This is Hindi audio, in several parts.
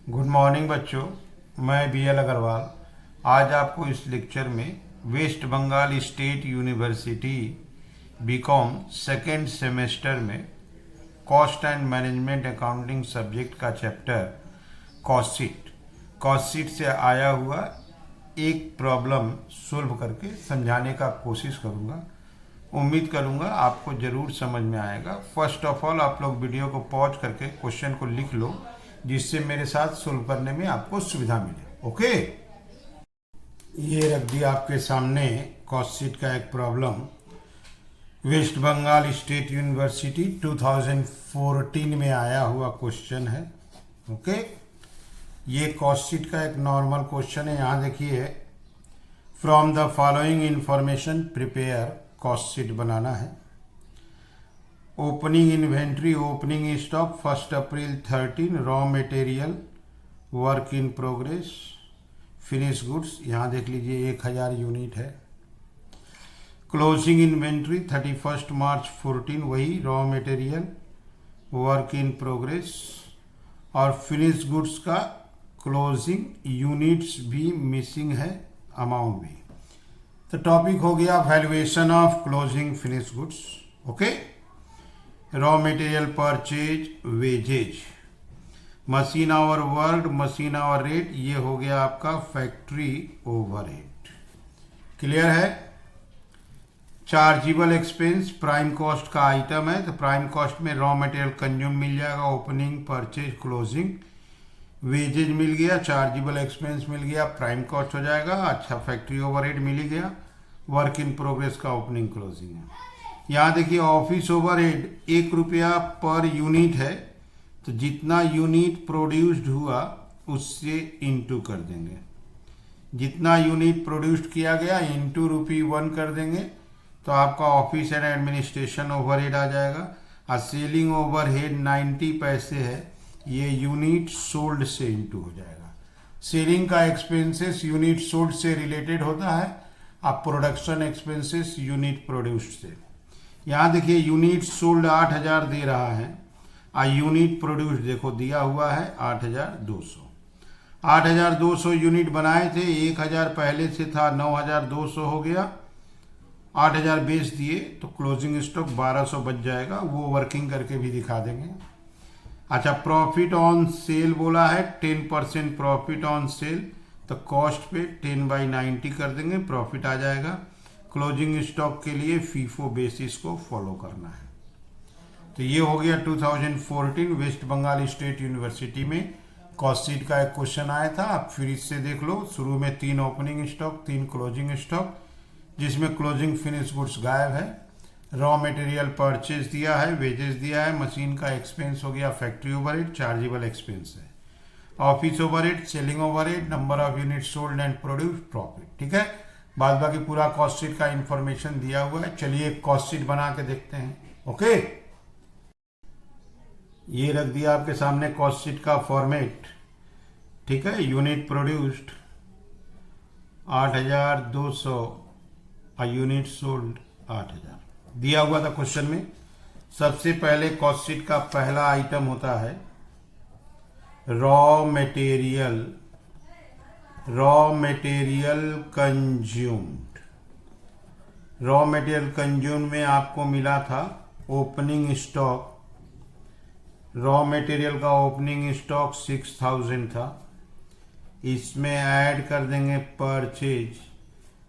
गुड मॉर्निंग बच्चों, मैं BL अग्रवाल आज आपको इस लेक्चर में West Bengal state university BCom second semester में cost and management accounting subject का चैप्टर कॉस्ट शीट से आया हुआ एक प्रॉब्लम सोल्व करके समझाने का कोशिश करूँगा। उम्मीद करूँगा आपको ज़रूर समझ में आएगा। फर्स्ट ऑफ ऑल आप लोग वीडियो को पॉज करके क्वेश्चन को लिख लो, जिससे मेरे साथ सोल्व करने में आपको सुविधा मिले। ओके, ये रख दिया आपके सामने कॉस्ट शीट का एक problem. West Bengal state University 2014 में आया हुआ क्वेश्चन है। ओके, ये कॉस्ट शीट का एक नॉर्मल क्वेश्चन है। यहाँ देखिए, from the following information prepare cost sheet बनाना है। Opening inventory, opening stock 1 April 13, raw material, work in progress, finish goods, यहाँ देख लीजिए 1000 यूनिट है। क्लोजिंग इन्वेंट्री 31 मार्च 14, वही raw material, work in progress, और फिनिश गुड्स का क्लोजिंग यूनिट्स भी मिसिंग है, अमाउंट भी। तो टॉपिक हो गया valuation of closing finish goods. Okay, raw material purchase, wages, machine hour work, machine hour rate, ये हो गया आपका फैक्ट्री ओवरहेड। क्लियर है। चार्जेबल एक्सपेंस प्राइम कॉस्ट का आइटम है, तो प्राइम कॉस्ट में रॉ मटेरियल कंज्यूम मिल जाएगा, ओपनिंग, परचेज, क्लोजिंग, वेजेज मिल गया, चार्जेबल एक्सपेंस मिल गया, प्राइम कॉस्ट हो जाएगा। अच्छा, फैक्ट्री ओवरहेड मिल गया, वर्क इन प्रोग्रेस का ओपनिंग क्लोजिंग है। यहाँ देखिए ऑफिस ओवरहेड 1 रुपया पर यूनिट है, तो जितना यूनिट प्रोड्यूस्ड हुआ उससे इंटू कर देंगे। जितना यूनिट प्रोड्यूस्ड किया गया इंटू ₹1 कर देंगे, तो आपका ऑफिस एंड एडमिनिस्ट्रेशन ओवरहेड आ जाएगा। और सेलिंग ओवरहेड 90 पैसे है, ये यूनिट सोल्ड से इंटू हो जाएगा। सेलिंग का एक्सपेंसेस यूनिट सोल्ड से रिलेटेड होता है, अब प्रोडक्शन एक्सपेंसेस यूनिट प्रोड्यूस्ड से। यहाँ देखिए यूनिट सोल्ड 8000 दे रहा है, और यूनिट प्रोड्यूस्ड देखो दिया हुआ है 8200। 8200 यूनिट बनाए थे, 1000 पहले से था, 9200 हो गया, 8000 बेच दिए, तो क्लोजिंग स्टॉक 1200 बच जाएगा। वो वर्किंग करके भी दिखा देंगे। अच्छा, प्रॉफिट ऑन सेल बोला है, 10% प्रॉफिट ऑन सेल, तो कॉस्ट पे 10/90 कर देंगे, प्रॉफिट आ जाएगा। क्लोजिंग स्टॉक के लिए फीफो बेसिस को फॉलो करना है। तो ये हो गया 2014 वेस्ट बंगाल स्टेट यूनिवर्सिटी में कॉस्ट शीट का एक क्वेश्चन आया था। आप फिर इससे देख लो, शुरू में 3 ओपनिंग स्टॉक, 3 क्लोजिंग स्टॉक, जिसमें क्लोजिंग फिनिश गुड्स गायब है। रॉ मटेरियल परचेज दिया है, वेजेस दिया है, मशीन का एक्सपेंस हो गया फैक्ट्री ओवरहेड, चार्जेबल एक्सपेंस है, office overhead, selling overhead, number of unit sold and produced, profit. ठीक है, बाद बाकी पूरा कॉस्ट शीट का इंफॉर्मेशन दिया हुआ है। चलिए कॉस्ट शीट बना के देखते हैं। ओके, ये रख दिया आपके सामने कॉस्ट शीट का फॉर्मेट। ठीक है, यूनिट प्रोड्यूस्ड 8200 और यूनिट सोल्ड 8000 दिया हुआ था क्वेश्चन में। सबसे पहले कॉस्ट शीट का पहला आइटम होता है raw material consumed. Raw material consume में आपको मिला था ओपनिंग स्टॉक। रॉ मटेरियल का ओपनिंग स्टॉक 6000 था, इसमें ऐड कर देंगे purchase,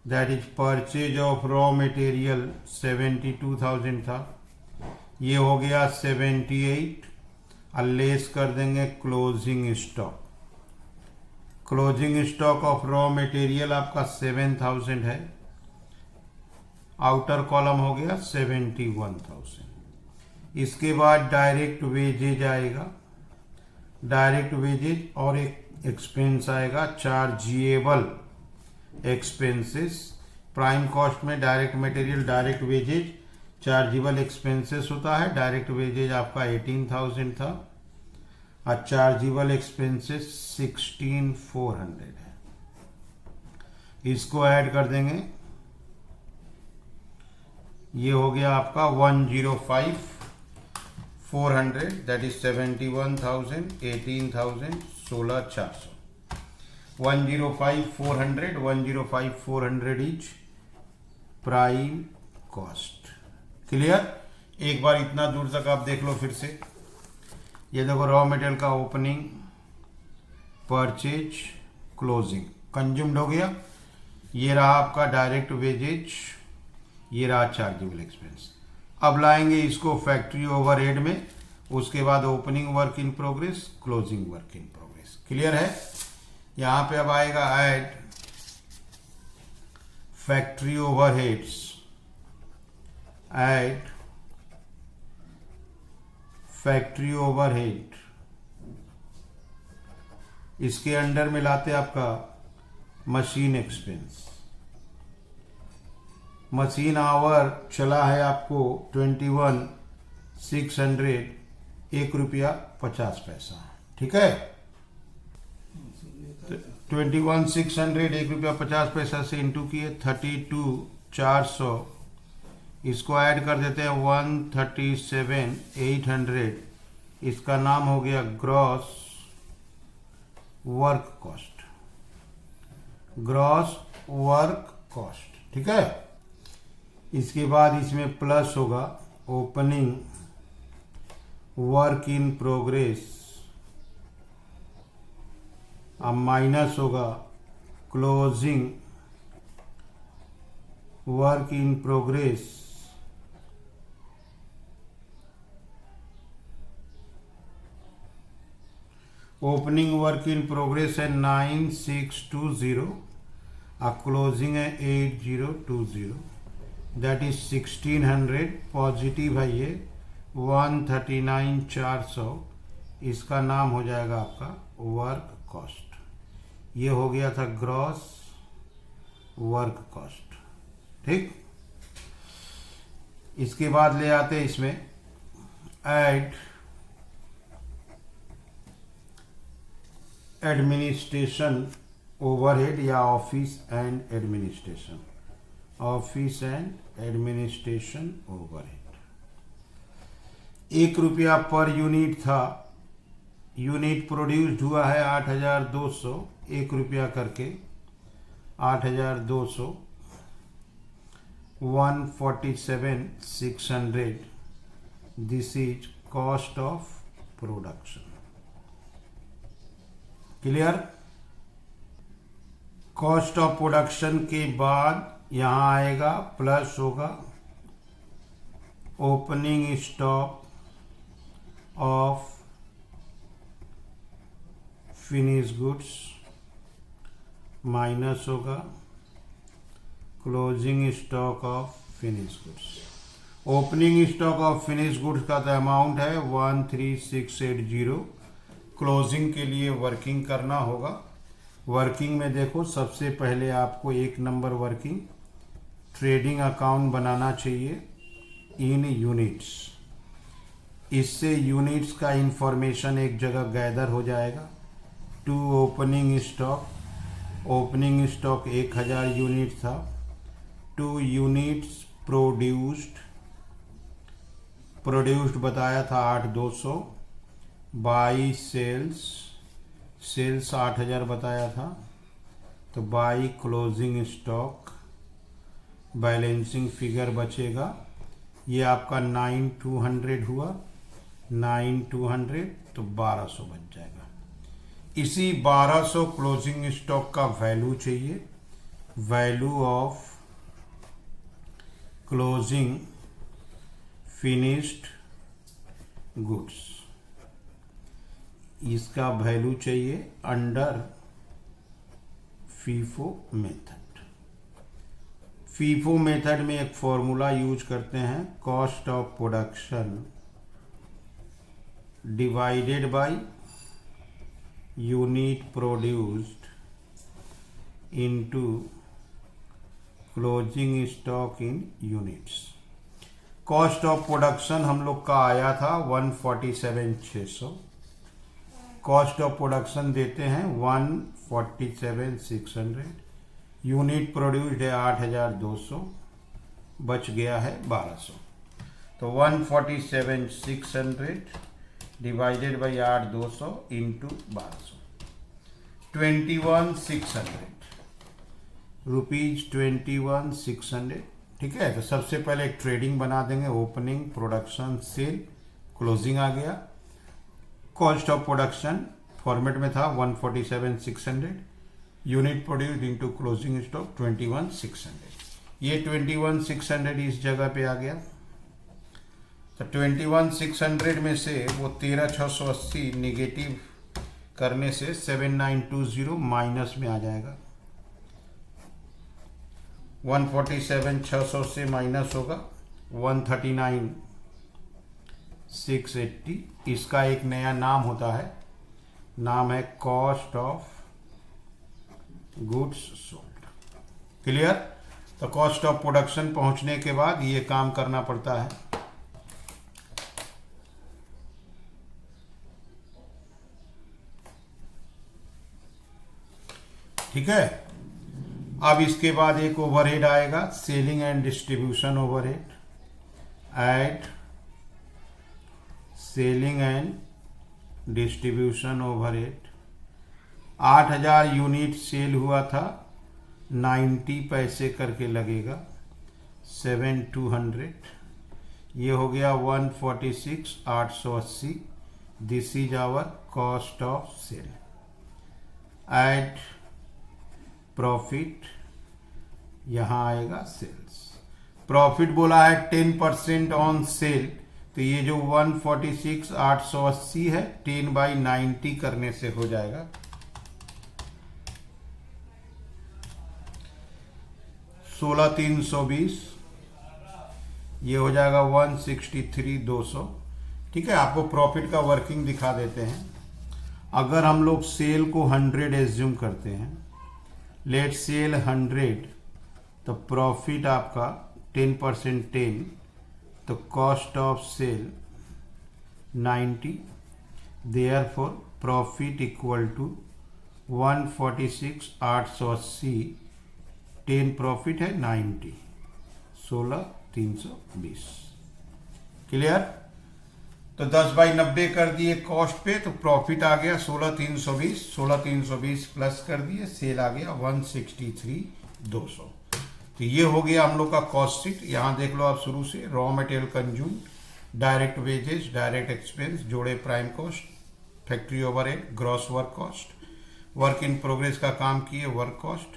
that is purchase of raw material 72,000 था, ये हो गया 78, और लेस कर देंगे closing stock. Closing stock of raw material आपका 7000 है, आउटर कॉलम हो गया 71,000। इसके बाद डायरेक्ट वेजेज आएगा, डायरेक्ट वेजेज, और एक एक्सपेंस आएगा चार्जेबल एक्सपेंसेस। प्राइम कॉस्ट में direct material, direct wages, chargeable expenses होता है। डायरेक्ट वेजेज आपका 18,000 था, और चार्जेबल एक्सपेंसेस 16,400 है। इसको ऐड कर देंगे, ये हो गया आपका 105,400, that is 71,000, 18,000, 16,400. 105,400, 105,400 is prime cost. Clear? एक बार इतना दूर तक आप देख लो फिर से. ये देखो रॉ मटेरियल का ओपनिंग, परचेज, क्लोजिंग, कंज्यूम्ड हो गया. ये रहा आपका डायरेक्ट वेजेज, ये रहा चार्जेबल एक्सपेंस. अब लाएंगे इसको फैक्ट्री ओवरहेड में. उसके बाद opening work in progress, closing work in progress. Clear है? यहां पे अब आएगा add factory overheads, add factory overhead. इसके अंडर में लाते आपका मशीन एक्सपेंस. मशीन आवर चला है आपको 21,600, 1 रुपया 50 पैसा. ठीक है? 21,600 1 रुपया 50 पैसा से इंटू किए 32,400. इसको ऐड कर देते हैं 137,800. इसका नाम हो गया gross work cost. Gross work cost. ठीक है? इसके बाद इसमें प्लस होगा ओपनिंग वर्क इन प्रोग्रेस, अब माइनस होगा closing work in progress. Opening work in progress है 9,620, क्लोजिंग है 8,020. That is 1,600. पॉजिटिव है ये 139,400. इसका नाम हो जाएगा आपका वर्क कॉस्ट. ये हो गया था ग्रॉस वर्क कॉस्ट. ठीक? इसके बाद ले आते हैं इसमें ऐड एडमिनिस्ट्रेशन ओवरहेड या office and administration. Office and administration overhead 1 रुपया पर यूनिट था. यूनिट प्रोड्यूस्ड हुआ है 8,200, 1 रुपया करके 8,200. 147,600. This is cost of production. Clear? Cost of production के बाद यहां आएगा प्लस होगा opening stock of finish goods, minus होगा closing stock of finish goods. Opening stock of finish goods का तो अमाउंट है 13,680. क्लोजिंग के लिए वर्किंग करना होगा. वर्किंग में देखो सबसे पहले आपको 1 नंबर वर्किंग ट्रेडिंग अकाउंट बनाना चाहिए इन यूनिट्स. इससे यूनिट्स का इंफॉर्मेशन एक जगह गैदर हो जाएगा. Two opening stock, opening stock 1,000 unit था. 2 यूनिट्स प्रोड्यूस्ड बताया था 8,200. बाई सेल्स 8,000 बताया था. तो by closing stock balancing figure बचेगा. ये आपका 9,200 हुआ. 9,200 तो 1,200 बच जाएगा. इसी 1,200 क्लोजिंग स्टॉक का वैल्यू चाहिए. Value of closing finished goods, इसका वैल्यू चाहिए under FIFO method. FIFO method में एक फॉर्मूला यूज करते हैं, cost of production divided by unit produced into closing stock in units. Cost of production हम लोग का आया था 147,600. कॉस्ट ऑफ प्रोडक्शन देते हैं 147,600. यूनिट प्रोड्यूस्ड है 8,200, बच गया है 1,200. तो 147,600 डिवाइडेड बाई 8,200 इंटू 1,200. 21,600 रुपीज 21,600। ठीक है, तो सबसे पहले एक ट्रेडिंग बना देंगे, ओपनिंग, प्रोडक्शन, सेल, क्लोजिंग आ गया। कॉस्ट ऑफ प्रोडक्शन फॉर्मेट में था 147,600, unit produce into closing stock 21,600। ये 21,600 इस जगह पे आ गया। तो 21,600 में से वो 13,680 निगेटिव करने से 7,920 माइनस में आ जाएगा। 147,600 से माइनस होगा 139,680। इसका एक नया नाम होता है, नाम है cost of goods sold. Clear? तो कॉस्ट ऑफ प्रोडक्शन पहुंचने के बाद ये काम करना पड़ता है। ठीक है, अब इसके बाद एक ओवरहेड आएगा, selling and distribution overhead. Add selling and distribution overhead. 8,000 unit sale हुआ था, 90 पैसे करके लगेगा, 7,200। ये हो गया 146,880। This is our cost of sale. Add profit, यहाँ आएगा सेल्स। प्रॉफिट बोला है 10% ऑन सेल, तो ये जो 146,880 है 10/90 करने से हो जाएगा 16,320। ये हो जाएगा 163,200। ठीक है, आपको प्रॉफिट का वर्किंग दिखा देते हैं। अगर हम लोग सेल को 100 एज्यूम करते हैं, लेट सेल 100, तो प्रॉफिट आपका 10% 10, तो cost of sale 90। Therefore profit equal to 146,880, 10 profit है 90, 16,320। क्लियर? तो 10/90 कर दिए कॉस्ट पे, तो प्रॉफिट आ गया 16,320। 16,320 प्लस कर दिए, सेल आ गया 163,200। तो ये हो गया हम लोग का कॉस्ट शीट। यहाँ देख लो आप शुरू से, raw material consume, direct wages, direct expense, जोड़े prime cost, factory overhead, gross work cost, work in progress का काम किए work cost,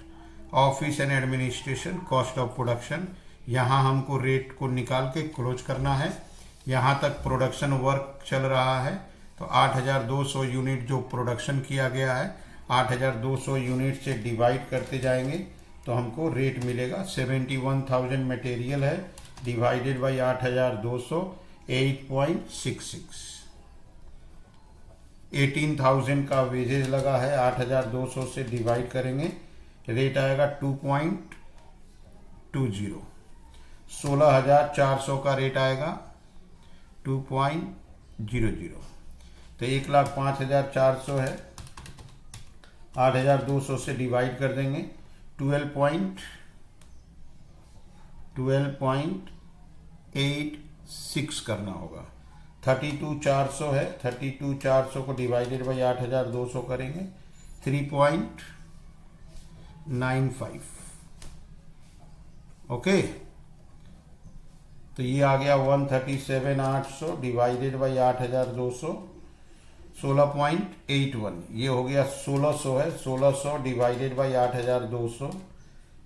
office and administration, cost of production. यहाँ हमको रेट को निकाल के क्लोज करना है। यहाँ तक प्रोडक्शन वर्क चल रहा है, तो 8,200 यूनिट जो प्रोडक्शन किया गया है, 8,200 यूनिट से डिवाइड करते जाएंगे तो हमको रेट मिलेगा। 71,000 मटेरियल है, डिवाइडेड बाई 8,200, 8.66। 18,000 का वेजेज लगा है, 8,200 से डिवाइड करेंगे, रेट आएगा 2.20। 16,400 का रेट आएगा 2.00। तो 1,05,400 है, 8,200 से डिवाइड कर देंगे, 12.86 करना होगा। 32,400 है, 32,400 को डिवाइडेड बाई 8,200 करेंगे, 3.95। ओके, तो ये आ गया 137,800 डिवाइडेड बाई 8,200, 16.81। ये हो गया 1,600 है, 1,600 डिवाइडेड बाई 8,200,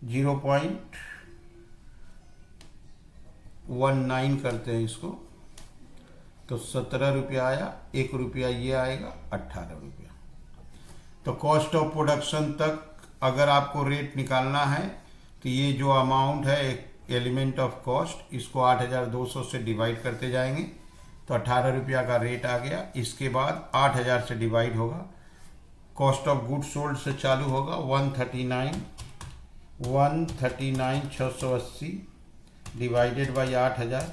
0.19 करते हैं इसको, तो 17 रुपया आया। 1 रुपया ये आएगा, 18 रुपया। तो कॉस्ट ऑफ प्रोडक्शन तक अगर आपको रेट निकालना है, तो ये जो अमाउंट है एक एलिमेंट ऑफ कॉस्ट, इसको 8,200 से डिवाइड करते जाएंगे तो 18 रुपया का रेट आ गया। इसके बाद 8,000 से डिवाइड होगा, कॉस्ट ऑफ गुड सोल्ड से चालू होगा, 139,680 डिवाइडेड बाई 8,000,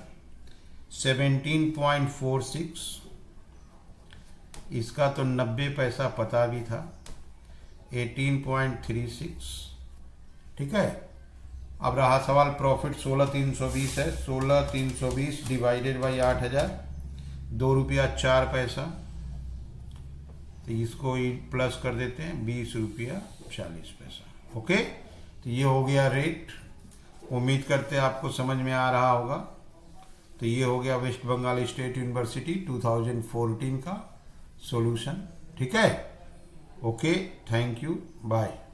17.46। इसका तो 90 पैसा पता भी था, 18.36। ठीक है, अब रहा सवाल प्रॉफिट। 16,320 है, 16,320 डिवाइडेड बाई 8,000, 2 रुपया 4 पैसा, तो इसको ही प्लस कर देते हैं 20 रुपया 40 पैसा। ओके, तो ये हो गया रेट। उम्मीद करते हैं आपको समझ में आ रहा होगा। तो ये हो गया वेस्ट बंगाल स्टेट यूनिवर्सिटी 2014 का सॉल्यूशन। ठीक है, ओके, थैंक यू, बाय।